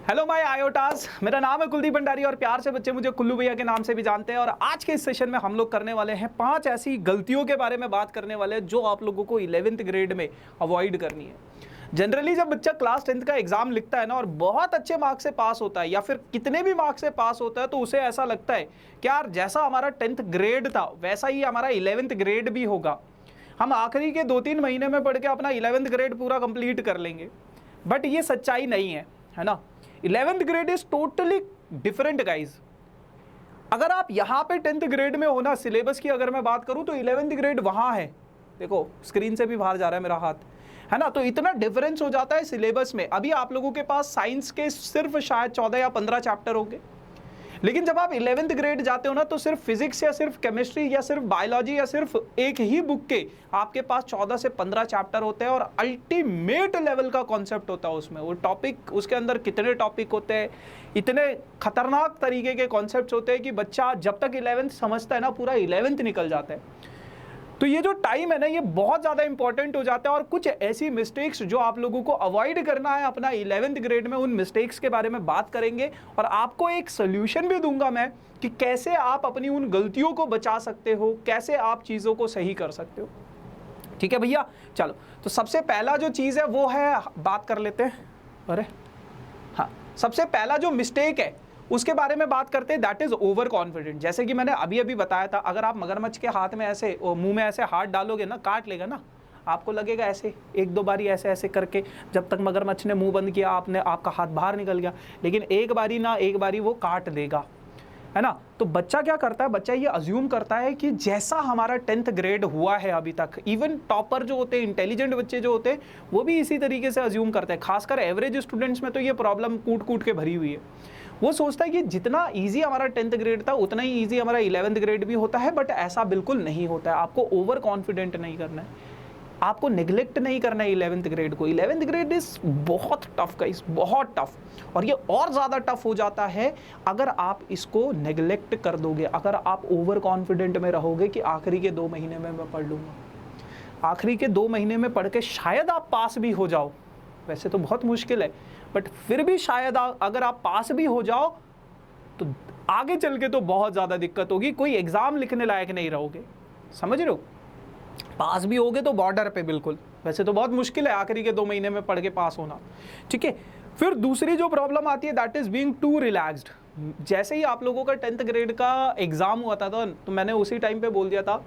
Hello my आयोटास, मेरा नाम है कुलदीप भंडारी और प्यार से बच्चे मुझे कुल्लू भैया के नाम से भी जानते हैं। और आज के इस सेशन में हम लोग करने वाले हैं 5 ऐसी गलतियों के बारे में बात करने वाले हैं जो आप लोगों को 11th ग्रेड में अवॉइड करनी है। जनरली जब बच्चा क्लास 10th का एग्जाम लिखता है ना और बहुत अच्छे मार्क्स से पास होता है या फिर कितने भी मार्क्स से पास होता है तो उसे ऐसा लगता है कि यार जैसा हमारा 10th ग्रेड था वैसा ही हमारा 11th ग्रेड भी होगा। हम आखिरी के 2-3 महीने में पढ़ के अपना 11th ग्रेड पूरा कंप्लीट कर लेंगे। बट ये सच्चाई नहीं है ना। 11th grade is totally different guys. अगर आप यहाँ पे 10th ग्रेड में हो ना, सिलेबस की अगर मैं बात करूँ तो 11th ग्रेड वहाँ है। देखो स्क्रीन से भी बाहर जा रहा है मेरा हाथ, है ना। तो इतना डिफरेंस हो जाता है सिलेबस में। अभी आप लोगों के पास साइंस के सिर्फ शायद 14 या 15 चैप्टर होंगे, लेकिन जब आप 11th ग्रेड जाते हो ना तो सिर्फ फिजिक्स या सिर्फ केमिस्ट्री या सिर्फ बायोलॉजी या सिर्फ एक ही बुक के आपके पास 14 से 15 चैप्टर होते हैं और अल्टीमेट लेवल का कॉन्सेप्ट होता है उसमें। वो टॉपिक, उसके अंदर कितने टॉपिक होते हैं, इतने खतरनाक तरीके के कॉन्सेप्ट्स होते हैं कि बच्चा जब तक 11th समझता है ना पूरा 11th निकल जाता है। तो ये जो टाइम है ना ये बहुत ज़्यादा इंपॉर्टेंट हो जाता है। और कुछ ऐसी मिस्टेक्स जो आप लोगों को अवॉइड करना है अपना 11th ग्रेड में, उन मिस्टेक्स के बारे में बात करेंगे और आपको एक सोल्यूशन भी दूंगा मैं कि कैसे आप अपनी उन गलतियों को बचा सकते हो, कैसे आप चीज़ों को सही कर सकते हो। ठीक है भैया, चलो। तो सबसे पहला जो चीज़ है वो है, बात कर लेते हैं। अरे हाँ, सबसे पहला जो मिस्टेक है उसके बारे में बात करते हैं, दैट इज ओवर कॉन्फिडेंट। जैसे कि मैंने अभी बताया था, अगर आप मगरमच्छ के हाथ में ऐसे मुंह में ऐसे हाथ डालोगे ना, काट लेगा ना, आपको लगेगा ऐसे 1-2 बारी ऐसे ऐसे करके, जब तक मगरमच्छ ने मुंह बंद किया आपका हाथ बाहर निकल गया, लेकिन एक बारी वो काट देगा, है ना। तो बच्चा क्या करता है, बच्चा ये अज्यूम करता है कि जैसा हमारा 10th ग्रेड हुआ है अभी तक, इवन टॉपर जो होते हैं, इंटेलिजेंट बच्चे जो होते हैं, वो भी इसी तरीके से अज्यूम करते हैं। खासकर एवरेज स्टूडेंट्स में तो ये प्रॉब्लम कूट के भरी हुई है। वो सोचता है कि जितना इजी हमारा 10th ग्रेड था उतना ही इजी हमारा 11th ग्रेड भी होता है, बट ऐसा बिल्कुल नहीं होता है। आपको ओवर कॉन्फिडेंट नहीं करना है, आपको नेग्लेक्ट नहीं करना है 11th ग्रेड को। 11th ग्रेड इज बहुत टफ गाइस, बहुत टफ। और ये और ज़्यादा टफ हो जाता है अगर आप इसको नेग्लेक्ट कर दोगे, अगर आप ओवर कॉन्फिडेंट में रहोगे कि आखिरी के 2 महीने में मैं पढ़ लूँगा, आखिरी के 2 महीने में पढ़ के शायद आप पास भी हो जाओ। वैसे तो बहुत मुश्किल है, बट फिर भी शायद अगर आप पास भी हो जाओ तो आगे चल के तो बहुत ज़्यादा दिक्कत होगी, कोई एग्ज़ाम लिखने लायक नहीं रहोगे। समझ रहे हो? पास भी होगे तो बॉर्डर पे बिल्कुल। वैसे तो बहुत मुश्किल है आखिरी के 2 महीने में पढ़ के पास होना। ठीक है, फिर दूसरी जो प्रॉब्लम आती है that is being too relaxed. जैसे ही आप लोगों का 10th ग्रेड का एग्ज़ाम हुआ था तो मैंने उसी टाइम पे बोल दिया था,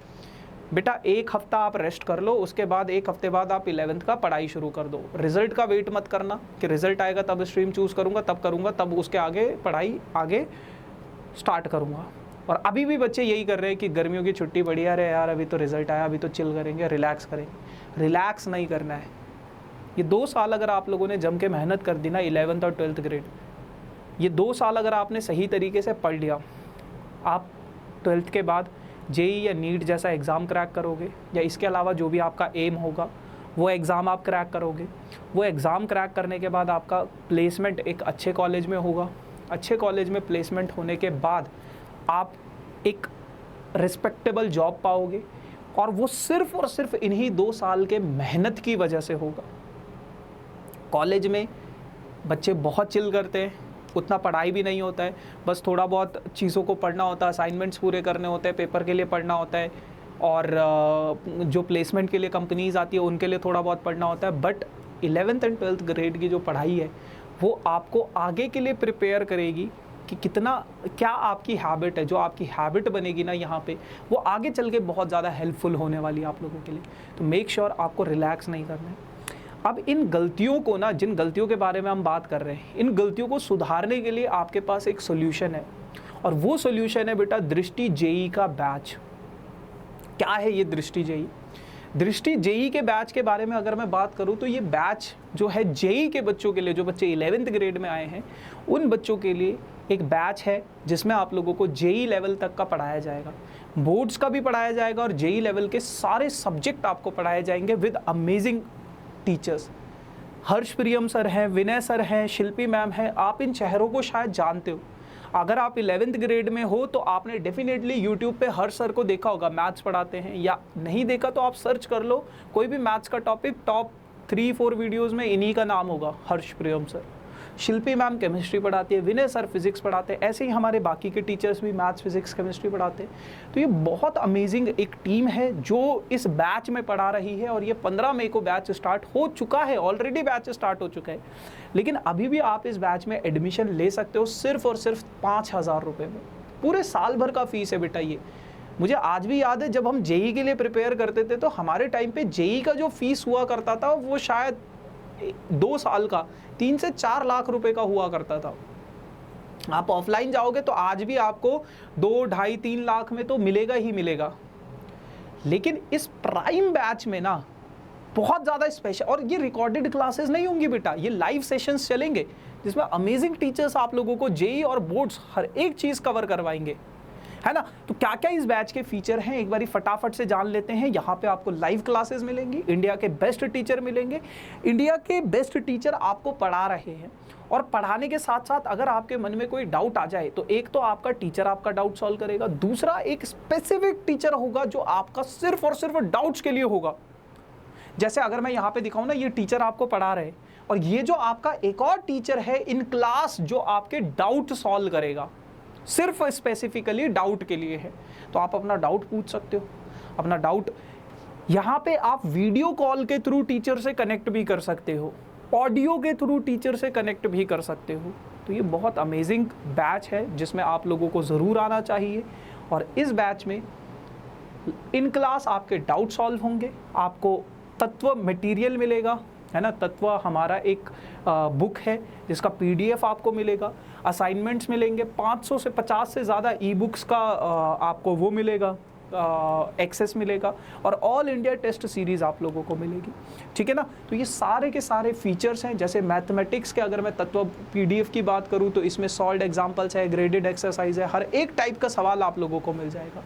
बेटा 1 हफ्ता आप रेस्ट कर लो, उसके बाद 1 हफ्ते बाद आप 11th का पढ़ाई शुरू कर दो। रिजल्ट का वेट मत करना कि रिजल्ट आएगा तब स्ट्रीम चूज़ करूँगा, तब उसके आगे पढ़ाई आगे स्टार्ट करूँगा। और अभी भी बच्चे यही कर रहे हैं कि गर्मियों की छुट्टी पड़ी है, अरे यार अभी तो रिजल्ट आया, अभी तो चिल करेंगे, रिलैक्स करेंगे। रिलैक्स नहीं करना है। ये 2 साल अगर आप लोगों ने जम के मेहनत कर दी ना, 11th और 12th ग्रेड, ये 2 साल अगर आपने सही तरीके से पढ़ लिया, आप 12th के बाद जेई या नीट जैसा एग्ज़ाम क्रैक करोगे, या इसके अलावा जो भी आपका एम होगा वो एग्ज़ाम आप क्रैक करोगे। वो एग्ज़ाम क्रैक करने के बाद आपका प्लेसमेंट एक अच्छे कॉलेज में होगा। अच्छे कॉलेज में प्लेसमेंट होने के बाद आप एक रिस्पेक्टेबल जॉब पाओगे, और वो सिर्फ और सिर्फ इन्हीं 2 साल के मेहनत की वजह से होगा। कॉलेज में बच्चे बहुत चिल करते हैं, उतना पढ़ाई भी नहीं होता है, बस थोड़ा बहुत चीज़ों को पढ़ना होता है, असाइनमेंट्स पूरे करने होते हैं, पेपर के लिए पढ़ना होता है, और जो प्लेसमेंट के लिए कंपनीज आती है उनके लिए थोड़ा बहुत पढ़ना होता है। But 11th and 12th grade की जो पढ़ाई है वो आपको आगे के लिए प्रिपेयर करेगी कि क्या आपकी हैबिट है, जो आपकी हैबिट बनेगी ना यहाँ पे, वो आगे चल के बहुत ज़्यादा हेल्पफुल होने वाली है आप लोगों के लिए। तो मेक श्योर आपको रिलैक्स नहीं करना है। अब इन गलतियों को ना, जिन गलतियों के बारे में हम बात कर रहे हैं, इन गलतियों को सुधारने के लिए आपके पास एक सोल्यूशन है, और वो सोल्यूशन है बेटा दृष्टि जेई का बैच। क्या है ये दृष्टि जेई? दृष्टि जेई के बैच के बारे में अगर मैं बात करूं तो ये बैच जो है जेई के बच्चों के लिए, जो बच्चे 11th ग्रेड में आए हैं उन बच्चों के लिए एक बैच है जिसमें आप लोगों को जेई लेवल तक का पढ़ाया जाएगा, बोर्ड्स का भी पढ़ाया जाएगा, और जेई लेवल के सारे सब्जेक्ट आपको पढ़ाए जाएंगे with amazing teachers. Harsh Priyam sir हैं, विनय सर हैं, शिल्पी मैम हैं, आप इन चेहरों को शायद जानते हो। अगर आप 11th ग्रेड में हो तो आपने डेफिनेटली यूट्यूब पे हर्ष सर को देखा होगा, मैथ्स पढ़ाते हैं, या नहीं देखा तो आप सर्च कर लो कोई भी मैथ्स का टॉपिक, टॉप 3-4 वीडियोज़ में इन्हीं का नाम होगा, हर्ष प्रियम सर। शिल्पी मैम केमिस्ट्री पढ़ाती है, विनय सर फिजिक्स पढ़ाते हैं, ऐसे ही हमारे बाकी के टीचर्स भी मैथ्स फिजिक्स केमिस्ट्री पढ़ाते हैं। तो ये बहुत अमेजिंग एक टीम है जो इस बैच में पढ़ा रही है और ये 15 मई को बैच स्टार्ट हो चुका है, ऑलरेडी बैच स्टार्ट हो चुका है, लेकिन अभी भी आप इस बैच में एडमिशन ले सकते हो सिर्फ और सिर्फ 5,000 रुपये में। पूरे साल भर का फीस है बेटा ये। मुझे आज भी याद है जब हम जेई के लिए प्रिपेयर करते थे तो हमारे टाइम पे जेई का जो फीस हुआ करता था वो शायद 2 साल का 3 से 4 लाख रुपए का हुआ करता था। आप ऑफलाइन जाओगे तो आज भी आपको 2, 2.5, 3 लाख में तो मिलेगा ही मिलेगा। लेकिन इस प्राइम बैच में ना बहुत ज़्यादा स्पेशल, और ये रिकॉर्डेड क्लासेस नहीं होंगी बेटा, ये लाइव सेशंस चलेंगे जिसमें अमेजिंग टीचर्स आप लोगों को जेई और बोर्ड्स हर एक चीज़ कवर करवाएंगे, है ना। तो क्या क्या इस बैच के फीचर हैं एक बारी फटाफट से जान लेते हैं। यहाँ पे आपको लाइव क्लासेस मिलेंगी, इंडिया के बेस्ट टीचर मिलेंगे, इंडिया के बेस्ट टीचर आपको पढ़ा रहे हैं। और पढ़ाने के साथ साथ अगर आपके मन में कोई डाउट आ जाए तो एक तो आपका टीचर आपका डाउट सॉल्व करेगा, दूसरा एक स्पेसिफिक टीचर होगा जो आपका सिर्फ और सिर्फ डाउट्स के लिए होगा। जैसे अगर मैं यहाँ पे दिखाऊँ ना, ये टीचर आपको पढ़ा रहे और ये जो आपका एक और टीचर है इन क्लास जो आपके डाउट सॉल्व करेगा, सिर्फ स्पेसिफिकली डाउट के लिए है। तो आप अपना डाउट पूछ सकते हो। अपना डाउट यहाँ पे आप वीडियो कॉल के थ्रू टीचर से कनेक्ट भी कर सकते हो, ऑडियो के थ्रू टीचर से कनेक्ट भी कर सकते हो। तो ये बहुत अमेजिंग बैच है जिसमें आप लोगों को ज़रूर आना चाहिए। और इस बैच में इन क्लास आपके डाउट सॉल्व होंगे, आपको तत्व मटेरियल मिलेगा, है ना। तत्व हमारा एक बुक है जिसका पीडीएफ आपको मिलेगा, असाइनमेंट्स मिलेंगे, 500 से 50 से ज़्यादा ई बुक्स का आपको वो मिलेगा, एक्सेस मिलेगा, और ऑल इंडिया टेस्ट सीरीज़ आप लोगों को मिलेगी, ठीक है ना। तो ये सारे के सारे फीचर्स हैं। जैसे मैथमेटिक्स के अगर मैं तत्व पीडीएफ की बात करूँ तो इसमें सॉल्व्ड एग्जाम्पल्स है, ग्रेडेड एक्सरसाइज है, हर एक टाइप का सवाल आप लोगों को मिल जाएगा,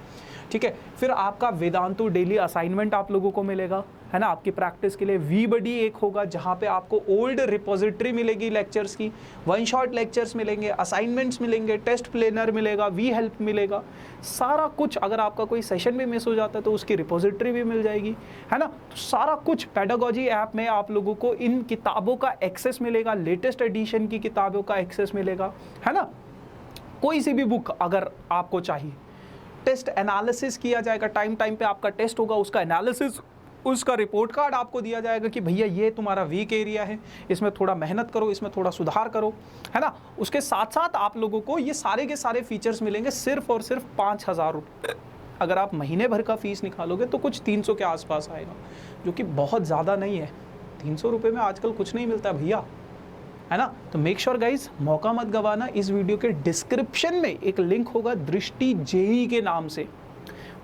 ठीक है। फिर आपका वेदांतु डेली असाइनमेंट आप लोगों को मिलेगा, है ना, आपकी प्रैक्टिस के लिए। वी बडी एक होगा जहाँ पे आपको ओल्ड रिपोजिटरी मिलेगी लेक्चर्स की, 1 शॉट लेक्चर्स मिलेंगे, असाइनमेंट्स मिलेंगे, टेस्ट प्लेनर मिलेगा, वी हेल्प मिलेगा, सारा कुछ। अगर आपका कोई सेशन भी मिस हो जाता है तो उसकी रिपोजिटरी भी मिल जाएगी, है ना। तो सारा कुछ पेडागोजी ऐप में आप लोगों को इन किताबों का एक्सेस मिलेगा, लेटेस्ट एडिशन की किताबों का एक्सेस मिलेगा, है ना। कोई सी भी बुक अगर आपको चाहिए, टेस्ट एनालिसिस किया जाएगा, टाइम टाइम पे आपका टेस्ट होगा, उसका एनालिसिस, उसका रिपोर्ट कार्ड आपको दिया जाएगा कि भैया ये तुम्हारा वीक एरिया है, इसमें थोड़ा मेहनत करो, इसमें थोड़ा सुधार करो, है ना। उसके साथ साथ आप लोगों को ये सारे के सारे फीचर्स मिलेंगे सिर्फ और सिर्फ 5,000 रुपये। अगर आप महीने भर का फीस निकालोगे तो कुछ 300 के आसपास आएगा, जो कि बहुत ज़्यादा नहीं है। 300 रुपये में आजकल कुछ नहीं मिलता भैया, है ना। तो मेक श्योर गाइज, मौका मत गवाना। इस वीडियो के डिस्क्रिप्शन में एक लिंक होगा दृष्टि जेई के नाम से,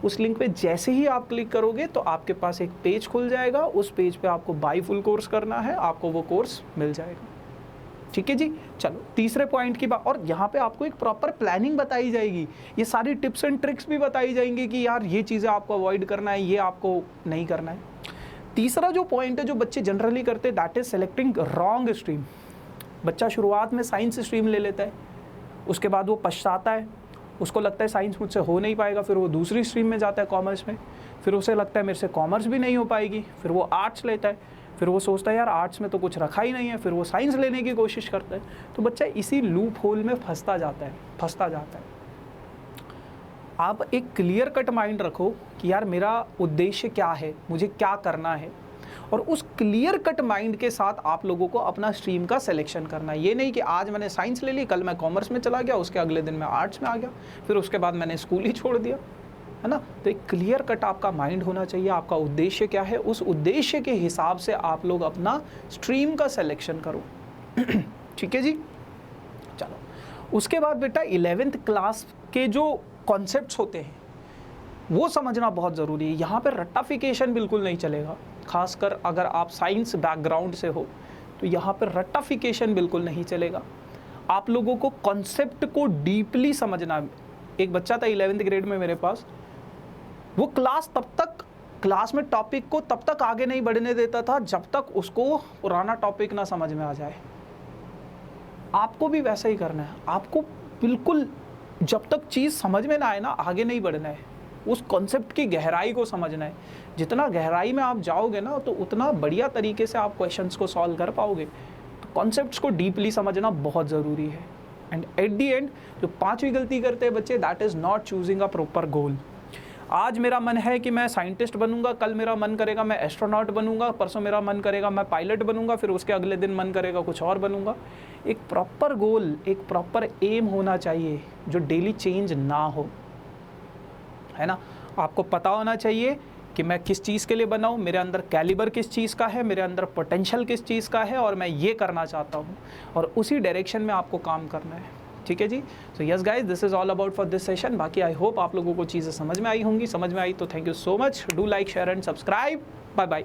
उस लिंक पे जैसे ही आप क्लिक करोगे तो आपके पास एक पेज खुल जाएगा। उस पेज पे आपको बाय फुल कोर्स करना है, आपको वो कोर्स मिल जाएगा, ठीक है जी। चलो तीसरे पॉइंट की बात, और यहाँ पे आपको एक प्रॉपर प्लानिंग बताई जाएगी, ये सारी टिप्स एंड ट्रिक्स भी बताई जाएंगी कि यार ये चीज़ें आपको अवॉइड करना है, ये आपको नहीं करना है। तीसरा जो पॉइंट है जो बच्चे जनरली करते हैं, that is selecting wrong stream. बच्चा शुरुआत में साइंस स्ट्रीम ले लेता है, उसके बाद वो पछताता है, उसको लगता है साइंस मुझसे हो नहीं पाएगा, फिर वो दूसरी स्ट्रीम में जाता है कॉमर्स में, फिर उसे लगता है मेरे से कॉमर्स भी नहीं हो पाएगी, फिर वो आर्ट्स लेता है, फिर वो सोचता है यार आर्ट्स में तो कुछ रखा ही नहीं है, फिर वो साइंस लेने की कोशिश करता है। तो बच्चा इसी लूप होल में फंसता जाता है। आप एक क्लियर कट माइंड रखो कि यार मेरा उद्देश्य क्या है, मुझे क्या करना है, और उस क्लियर कट माइंड के साथ आप लोगों को अपना स्ट्रीम का सिलेक्शन करना है। ये नहीं कि आज मैंने साइंस ले ली, कल मैं कॉमर्स में चला गया, उसके अगले दिन मैं आर्ट्स में आ गया, फिर उसके बाद मैंने स्कूल ही छोड़ दिया, है ना। तो एक क्लियर कट आपका माइंड होना चाहिए, आपका उद्देश्य क्या है, उस उद्देश्य के हिसाब से आप लोग अपना स्ट्रीम का सिलेक्शन करो, ठीक है जी। चलो उसके बाद बेटा 11th क्लास के जो कॉन्सेप्ट्स होते हैं वो समझना बहुत ज़रूरी है। यहाँ पर रट्टाफिकेशन बिल्कुल नहीं चलेगा, खासकर अगर आप साइंस बैकग्राउंड से हो तो यहाँ पर रट्टाफिकेशन बिल्कुल नहीं चलेगा। आप लोगों को कॉन्सेप्ट को डीपली समझना है। एक बच्चा था 11th ग्रेड में मेरे पास, वो क्लास में टॉपिक को तब तक आगे नहीं बढ़ने देता था जब तक उसको पुराना टॉपिक ना समझ में आ जाए। आपको भी वैसा ही करना है, आपको बिल्कुल जब तक चीज़ समझ में ना आए ना आगे नहीं बढ़ना है, उस कॉन्सेप्ट की गहराई को समझना है। जितना गहराई में आप जाओगे ना तो उतना बढ़िया तरीके से आप क्वेश्चंस को सॉल्व कर पाओगे। तो कॉन्सेप्ट्स को डीपली समझना बहुत ज़रूरी है। एंड एट दी एंड जो पांचवी गलती करते हैं बच्चे, that is not choosing a proper goal. आज मेरा मन है कि मैं साइंटिस्ट बनूंगा, कल मेरा मन करेगा मैं एस्ट्रोनॉट बनूंगा, परसों मेरा मन करेगा मैं पायलट बनूंगा, फिर उसके अगले दिन मन करेगा कुछ और बनूंगा। एक प्रॉपर गोल, एक प्रॉपर एम होना चाहिए जो डेली चेंज ना हो, है ना। आपको पता होना चाहिए कि मैं किस चीज़ के लिए बना हूँ, मेरे अंदर कैलिबर किस चीज़ का है, मेरे अंदर पोटेंशियल किस चीज़ का है और मैं ये करना चाहता हूँ, और उसी डायरेक्शन में आपको काम करना है। ठीक है जी। So yes guys, this is all about for this session. बाकी आई होप आप लोगों को चीज़ें समझ में आई होंगी। समझ में आई तो thank you so much. Do like, share and subscribe. Bye bye.